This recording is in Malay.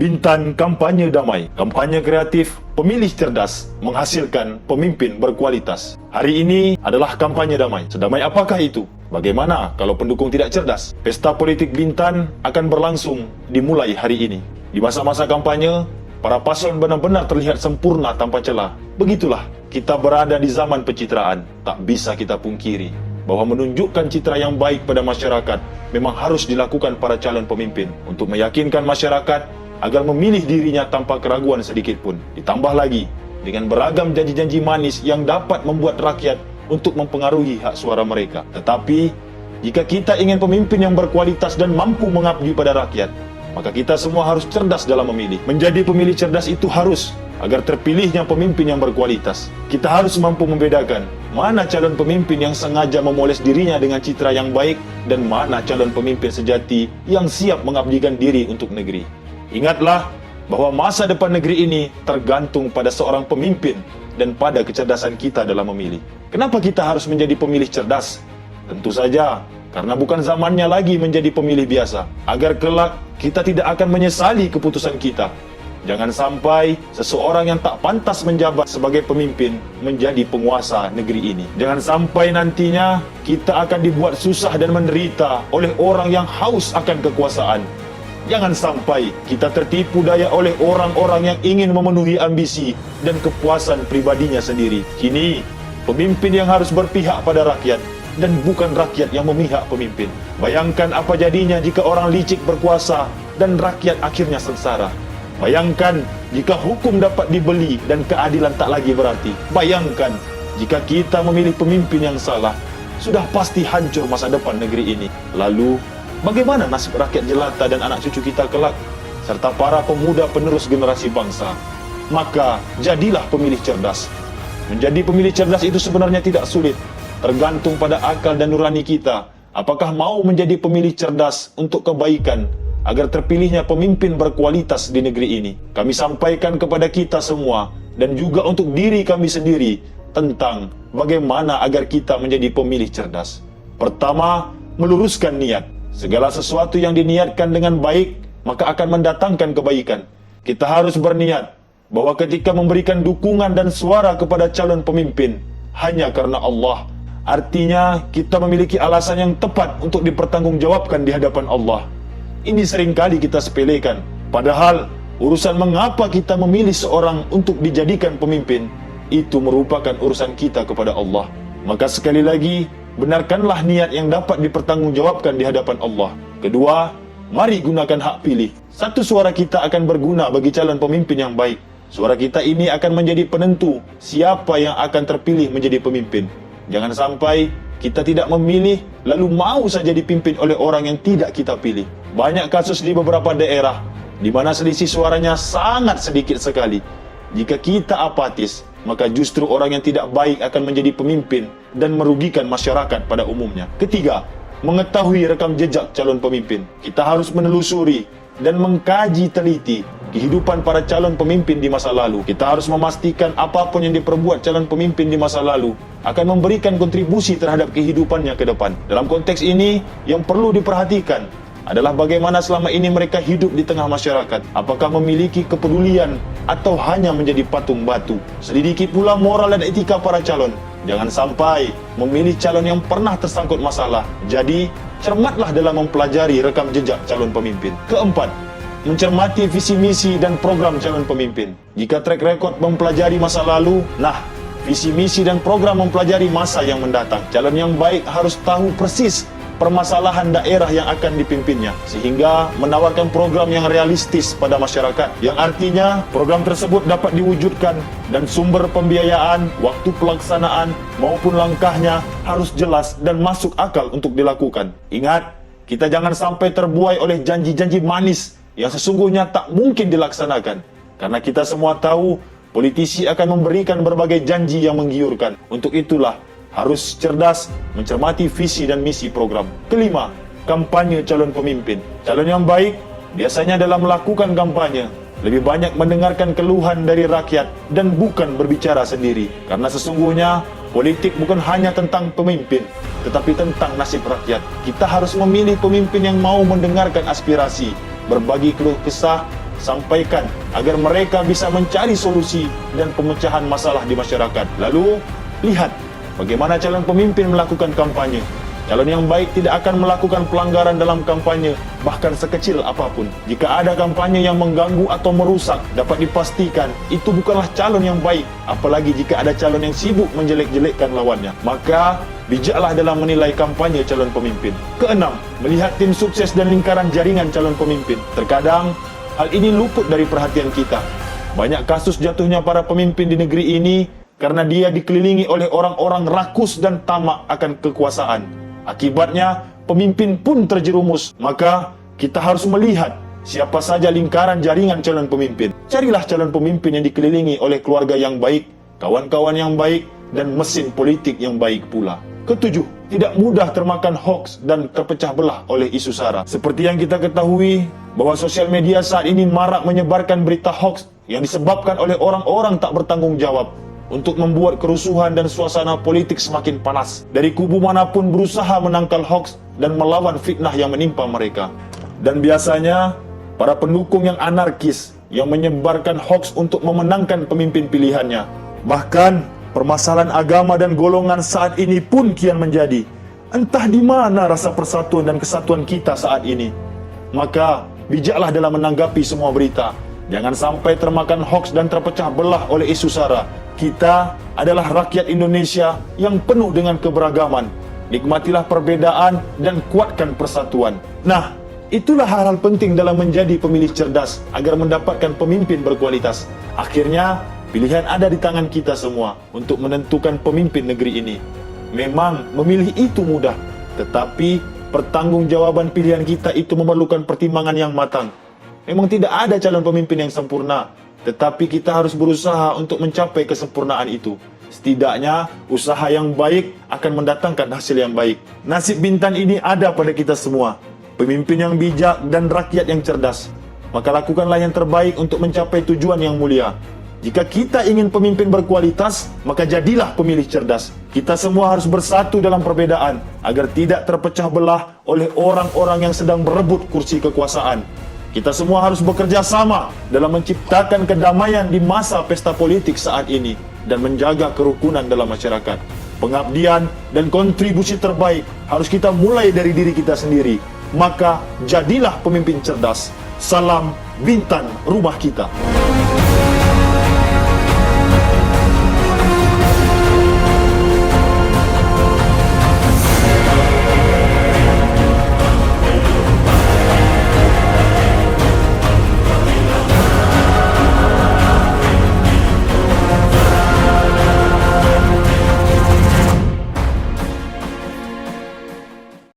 Bintan Kampanye Damai, kampanye kreatif, pemilih cerdas, menghasilkan pemimpin berkualitas. Hari ini adalah kampanye damai. Sedamai apakah itu? Bagaimana kalau pendukung tidak cerdas? Pesta politik Bintan akan berlangsung dimulai hari ini. Di masa-masa kampanye, para paslon benar-benar terlihat sempurna tanpa celah. Begitulah, kita berada di zaman pencitraan. Tak bisa kita pungkiri bahwa menunjukkan citra yang baik pada masyarakat memang harus dilakukan para calon pemimpin untuk meyakinkan masyarakat agar memilih dirinya tanpa keraguan sedikit pun. Ditambah lagi dengan beragam janji-janji manis yang dapat membuat rakyat untuk mempengaruhi hak suara mereka. Tetapi, jika kita ingin pemimpin yang berkualitas dan mampu mengabdi pada rakyat, maka kita semua harus cerdas dalam memilih. Menjadi pemilih cerdas itu harus agar terpilihnya pemimpin yang berkualitas. Kita harus mampu membedakan mana calon pemimpin yang sengaja memoles dirinya dengan citra yang baik dan mana calon pemimpin sejati yang siap mengabdikan diri untuk negeri. Ingatlah bahwa masa depan negeri ini tergantung pada seorang pemimpin dan pada kecerdasan kita dalam memilih. Kenapa kita harus menjadi pemilih cerdas? Tentu saja karena bukan zamannya lagi menjadi pemilih biasa. Agar kelak kita tidak akan menyesali keputusan kita. Jangan sampai seseorang yang tak pantas menjabat sebagai pemimpin menjadi penguasa negeri ini. Jangan sampai nantinya kita akan dibuat susah dan menderita oleh orang yang haus akan kekuasaan. Jangan sampai kita tertipu daya oleh orang-orang yang ingin memenuhi ambisi dan kepuasan pribadinya sendiri. Kini, pemimpin yang harus berpihak pada rakyat dan bukan rakyat yang memihak pemimpin. Bayangkan apa jadinya jika orang licik berkuasa dan rakyat akhirnya sengsara. Bayangkan jika hukum dapat dibeli dan keadilan tak lagi berarti. Bayangkan jika kita memilih pemimpin yang salah, sudah pasti hancur masa depan negeri ini. Lalu, bagaimana nasib rakyat jelata dan anak cucu kita kelak, serta para pemuda penerus generasi bangsa? Maka, jadilah pemilih cerdas. Menjadi pemilih cerdas itu sebenarnya tidak sulit, tergantung pada akal dan nurani kita. Apakah mau menjadi pemilih cerdas untuk kebaikan, agar terpilihnya pemimpin berkualitas di negeri ini? Kami sampaikan kepada kita semua, dan juga untuk diri kami sendiri, tentang bagaimana agar kita menjadi pemilih cerdas. Pertama, meluruskan niat. Segala sesuatu yang diniatkan dengan baik, maka akan mendatangkan kebaikan. Kita harus berniat bahwa ketika memberikan dukungan dan suara kepada calon pemimpin, hanya karena Allah. Artinya, kita memiliki alasan yang tepat untuk dipertanggungjawabkan di hadapan Allah. Ini seringkali kita sepelekan. Padahal, urusan mengapa kita memilih seorang untuk dijadikan pemimpin, itu merupakan urusan kita kepada Allah. Maka sekali lagi, benarkanlah niat yang dapat dipertanggungjawabkan di hadapan Allah. Kedua, mari gunakan hak pilih. Satu suara kita akan berguna bagi calon pemimpin yang baik. Suara kita ini akan menjadi penentu siapa yang akan terpilih menjadi pemimpin. Jangan sampai kita tidak memilih lalu mau saja dipimpin oleh orang yang tidak kita pilih. Banyak kasus di beberapa daerah di mana selisih suaranya sangat sedikit sekali. Jika kita apatis, maka justru orang yang tidak baik akan menjadi pemimpin dan merugikan masyarakat pada umumnya. Ketiga, mengetahui rekam jejak calon pemimpin. Kita harus menelusuri dan mengkaji teliti kehidupan para calon pemimpin di masa lalu. Kita harus memastikan apapun yang diperbuat calon pemimpin di masa lalu akan memberikan kontribusi terhadap kehidupannya ke depan. Dalam konteks ini, yang perlu diperhatikan adalah bagaimana selama ini mereka hidup di tengah masyarakat. Apakah memiliki kepedulian atau hanya menjadi patung batu? Selidiki pula moral dan etika para calon. Jangan sampai memilih calon yang pernah tersangkut masalah. Jadi, cermatlah dalam mempelajari rekam jejak calon pemimpin. Keempat, mencermati visi misi dan program calon pemimpin. Jika track record mempelajari masa lalu, visi misi dan program mempelajari masa yang mendatang. Calon yang baik harus tahu persis permasalahan daerah yang akan dipimpinnya, sehingga menawarkan program yang realistis pada masyarakat, yang artinya program tersebut dapat diwujudkan dan sumber pembiayaan, waktu pelaksanaan maupun langkahnya harus jelas dan masuk akal untuk dilakukan. Ingat, kita jangan sampai terbuai oleh janji-janji manis yang sesungguhnya tak mungkin dilaksanakan, karena kita semua tahu politisi akan memberikan berbagai janji yang menggiurkan. Untuk itulah harus cerdas mencermati visi dan misi program. Kelima, kampanye calon pemimpin. Calon yang baik biasanya dalam melakukan kampanye lebih banyak mendengarkan keluhan dari rakyat dan bukan berbicara sendiri. Karena sesungguhnya politik bukan hanya tentang pemimpin, tetapi tentang nasib rakyat. Kita harus memilih pemimpin yang mau mendengarkan aspirasi, berbagi keluh kesah, sampaikan agar mereka bisa mencari solusi dan pemecahan masalah di masyarakat. Lalu, lihat bagaimana calon pemimpin melakukan kampanye. Calon yang baik tidak akan melakukan pelanggaran dalam kampanye, bahkan sekecil apapun. Jika ada kampanye yang mengganggu atau merusak, dapat dipastikan itu bukanlah calon yang baik. Apalagi jika ada calon yang sibuk menjelek-jelekkan lawannya. Maka, bijaklah dalam menilai kampanye calon pemimpin. Keenam, melihat tim sukses dan lingkaran jaringan calon pemimpin. Terkadang, hal ini luput dari perhatian kita. Banyak kasus jatuhnya para pemimpin di negeri ini karena dia dikelilingi oleh orang-orang rakus dan tamak akan kekuasaan. Akibatnya, pemimpin pun terjerumus. Maka, kita harus melihat siapa saja lingkaran jaringan calon pemimpin. Carilah calon pemimpin yang dikelilingi oleh keluarga yang baik, kawan-kawan yang baik, dan mesin politik yang baik pula. Ketujuh, tidak mudah termakan hoaks dan terpecah belah oleh isu sara. Seperti yang kita ketahui, bahwa sosial media saat ini marak menyebarkan berita hoaks yang disebabkan oleh orang-orang tak bertanggung jawab untuk membuat kerusuhan dan suasana politik semakin panas. Dari kubu manapun berusaha menangkal hoaks dan melawan fitnah yang menimpa mereka. Dan biasanya, para pendukung yang anarkis yang menyebarkan hoaks untuk memenangkan pemimpin pilihannya. Bahkan, permasalahan agama dan golongan saat ini pun kian menjadi. Entah di mana rasa persatuan dan kesatuan kita saat ini. Maka, bijaklah dalam menanggapi semua berita. Jangan sampai termakan hoaks dan terpecah belah oleh isu sara. Kita adalah rakyat Indonesia yang penuh dengan keberagaman. Nikmatilah perbedaan dan kuatkan persatuan. Nah, itulah hal-hal penting dalam menjadi pemilih cerdas agar mendapatkan pemimpin berkualitas. Akhirnya, pilihan ada di tangan kita semua untuk menentukan pemimpin negeri ini. Memang memilih itu mudah, tetapi pertanggungjawaban pilihan kita itu memerlukan pertimbangan yang matang. Memang tidak ada calon pemimpin yang sempurna, tetapi kita harus berusaha untuk mencapai kesempurnaan itu. Setidaknya, usaha yang baik akan mendatangkan hasil yang baik. Nasib Bintan ini ada pada kita semua. Pemimpin yang bijak dan rakyat yang cerdas. Maka lakukanlah yang terbaik untuk mencapai tujuan yang mulia. Jika kita ingin pemimpin berkualitas, maka jadilah pemilih cerdas. Kita semua harus bersatu dalam perbedaan, agar tidak terpecah belah oleh orang-orang yang sedang berebut kursi kekuasaan. Kita semua harus bekerja sama dalam menciptakan kedamaian di masa pesta politik saat ini dan menjaga kerukunan dalam masyarakat. Pengabdian dan kontribusi terbaik harus kita mulai dari diri kita sendiri. Maka jadilah pemimpin cerdas. Salam Bintan, rumah kita.